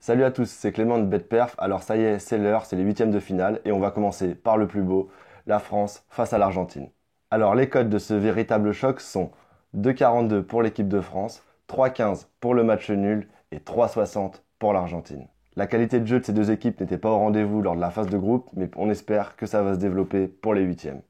Salut à tous, c'est Clément de BetPerf. Alors ça y est, c'est l'heure, c'est les huitièmes de finale et on va commencer par le plus beau, la France face à l'Argentine. Alors les codes de ce véritable choc sont 2,42 pour l'équipe de France, 3,15 pour le match nul et 3,60 pour l'Argentine. La qualité de jeu de ces deux équipes n'était pas au rendez-vous lors de la phase de groupe, mais on espère que ça va se développer pour les huitièmes.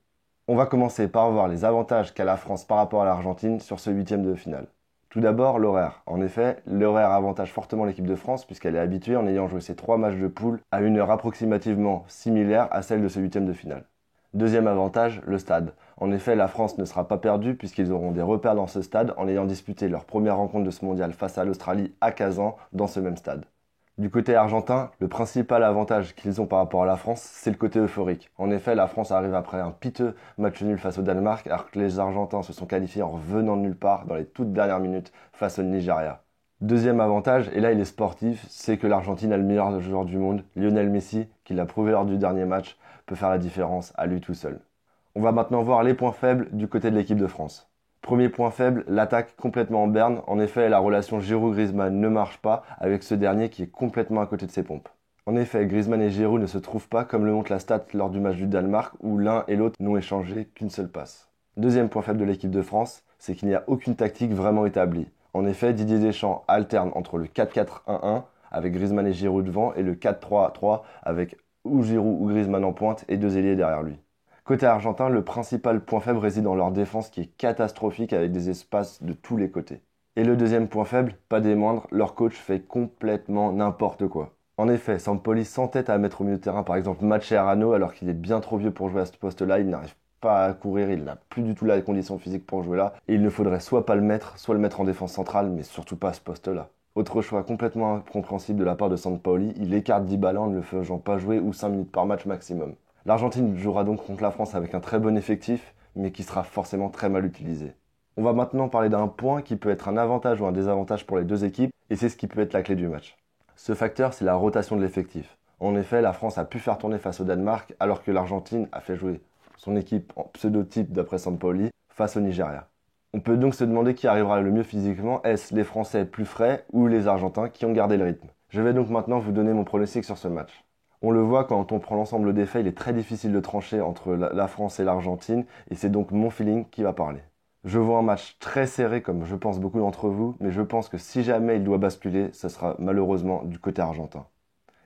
On va commencer par voir les avantages qu'a la France par rapport à l'Argentine sur ce huitième de finale. Tout d'abord, l'horaire. En effet, l'horaire avantage fortement l'équipe de France puisqu'elle est habituée en ayant joué ses 3 matchs de poule à une heure approximativement similaire à celle de ce huitième de finale. Deuxième avantage, le stade. En effet, la France ne sera pas perdue puisqu'ils auront des repères dans ce stade en ayant disputé leur première rencontre de ce mondial face à l'Australie à Kazan dans ce même stade. Du côté argentin, le principal avantage qu'ils ont par rapport à la France, c'est le côté euphorique. En effet, la France arrive après un piteux match nul face au Danemark, alors que les Argentins se sont qualifiés en revenant de nulle part dans les toutes dernières minutes face au Nigeria. Deuxième avantage, et là il est sportif, c'est que l'Argentine a le meilleur joueur du monde, Lionel Messi, qui l'a prouvé lors du dernier match, peut faire la différence à lui tout seul. On va maintenant voir les points faibles du côté de l'équipe de France. Premier point faible, l'attaque complètement en berne. En effet, la relation Giroud-Griezmann ne marche pas avec ce dernier qui est complètement à côté de ses pompes. En effet, Griezmann et Giroud ne se trouvent pas comme le montre la stat lors du match du Danemark où l'un et l'autre n'ont échangé qu'une seule passe. Deuxième point faible de l'équipe de France, c'est qu'il n'y a aucune tactique vraiment établie. En effet, Didier Deschamps alterne entre le 4-4-1-1 avec Griezmann et Giroud devant et le 4-3-3 avec ou Giroud ou Griezmann en pointe et deux ailiers derrière lui. Côté argentin, le principal point faible réside dans leur défense qui est catastrophique avec des espaces de tous les côtés. Et le deuxième point faible, pas des moindres, leur coach fait complètement n'importe quoi. En effet, Sampaoli s'entête à mettre au milieu de terrain par exemple Mascherano alors qu'il est bien trop vieux pour jouer à ce poste-là, il n'arrive pas à courir, il n'a plus du tout la condition physique pour jouer là, et il ne faudrait soit pas le mettre, soit le mettre en défense centrale, mais surtout pas à ce poste-là. Autre choix complètement incompréhensible de la part de Sampaoli, il écarte Dybala en ne le faisant pas jouer ou 5 minutes par match maximum. L'Argentine jouera donc contre la France avec un très bon effectif, mais qui sera forcément très mal utilisé. On va maintenant parler d'un point qui peut être un avantage ou un désavantage pour les deux équipes, et c'est ce qui peut être la clé du match. Ce facteur, c'est la rotation de l'effectif. En effet, la France a pu faire tourner face au Danemark, alors que l'Argentine a fait jouer son équipe en pseudo-type d'après Sampaoli face au Nigeria. On peut donc se demander qui arrivera le mieux physiquement, est-ce les Français plus frais ou les Argentins qui ont gardé le rythme. Je vais donc maintenant vous donner mon pronostic sur ce match. On le voit quand on prend l'ensemble des faits, il est très difficile de trancher entre la France et l'Argentine, et c'est donc mon feeling qui va parler. Je vois un match très serré comme je pense beaucoup d'entre vous, mais je pense que si jamais il doit basculer, ce sera malheureusement du côté argentin.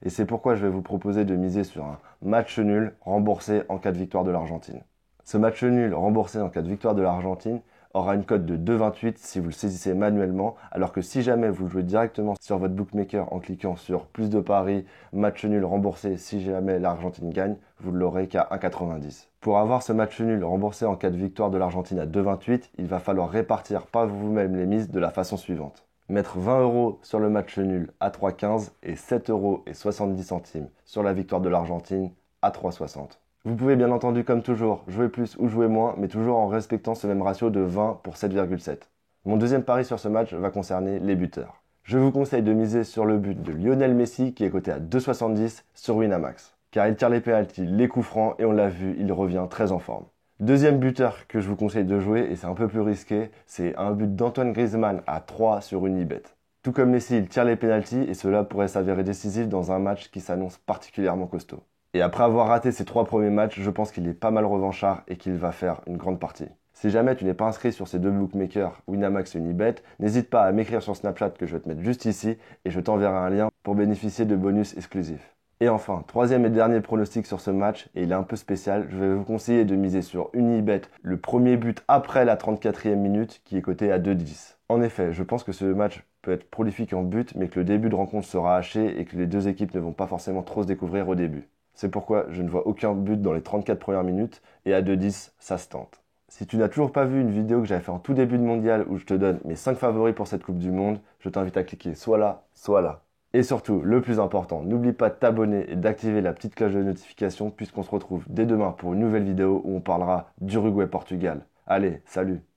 Et c'est pourquoi je vais vous proposer de miser sur un match nul remboursé en cas de victoire de l'Argentine. Ce match nul remboursé en cas de victoire de l'Argentine aura une cote de 2,28 si vous le saisissez manuellement, alors que si jamais vous le jouez directement sur votre bookmaker en cliquant sur plus de paris, match nul remboursé si jamais l'Argentine gagne, vous ne l'aurez qu'à 1,90. Pour avoir ce match nul remboursé en cas de victoire de l'Argentine à 2,28, il va falloir répartir par vous-même les mises de la façon suivante. Mettre 20 € sur le match nul à 3,15 et 7,70 € sur la victoire de l'Argentine à 3,60. Vous pouvez bien entendu, comme toujours, jouer plus ou jouer moins, mais toujours en respectant ce même ratio de 20 pour 7,7. Mon deuxième pari sur ce match va concerner les buteurs. Je vous conseille de miser sur le but de Lionel Messi qui est coté à 2,70 sur Winamax. Car il tire les pénaltys, les coups francs et on l'a vu, il revient très en forme. Deuxième buteur que je vous conseille de jouer, et c'est un peu plus risqué, c'est un but d'Antoine Griezmann à 3 sur Unibet. Tout comme Messi, il tire les pénaltys et cela pourrait s'avérer décisif dans un match qui s'annonce particulièrement costaud. Et après avoir raté ses 3 premiers matchs, je pense qu'il est pas mal revanchard et qu'il va faire une grande partie. Si jamais tu n'es pas inscrit sur ces deux bookmakers, Winamax et Unibet, n'hésite pas à m'écrire sur Snapchat que je vais te mettre juste ici et je t'enverrai un lien pour bénéficier de bonus exclusifs. Et enfin, troisième et dernier pronostic sur ce match, et il est un peu spécial, je vais vous conseiller de miser sur Unibet le premier but après la 34e minute qui est coté à 2,10. En effet, je pense que ce match peut être prolifique en but, mais que le début de rencontre sera haché et que les deux équipes ne vont pas forcément trop se découvrir au début. C'est pourquoi je ne vois aucun but dans les 34 premières minutes et à 2,10, ça se tente. Si tu n'as toujours pas vu une vidéo que j'avais fait en tout début de mondial où je te donne mes 5 favoris pour cette Coupe du Monde, je t'invite à cliquer soit là, soit là. Et surtout, le plus important, n'oublie pas de t'abonner et d'activer la petite cloche de notification puisqu'on se retrouve dès demain pour une nouvelle vidéo où on parlera d'Uruguay-Portugal. Allez, salut!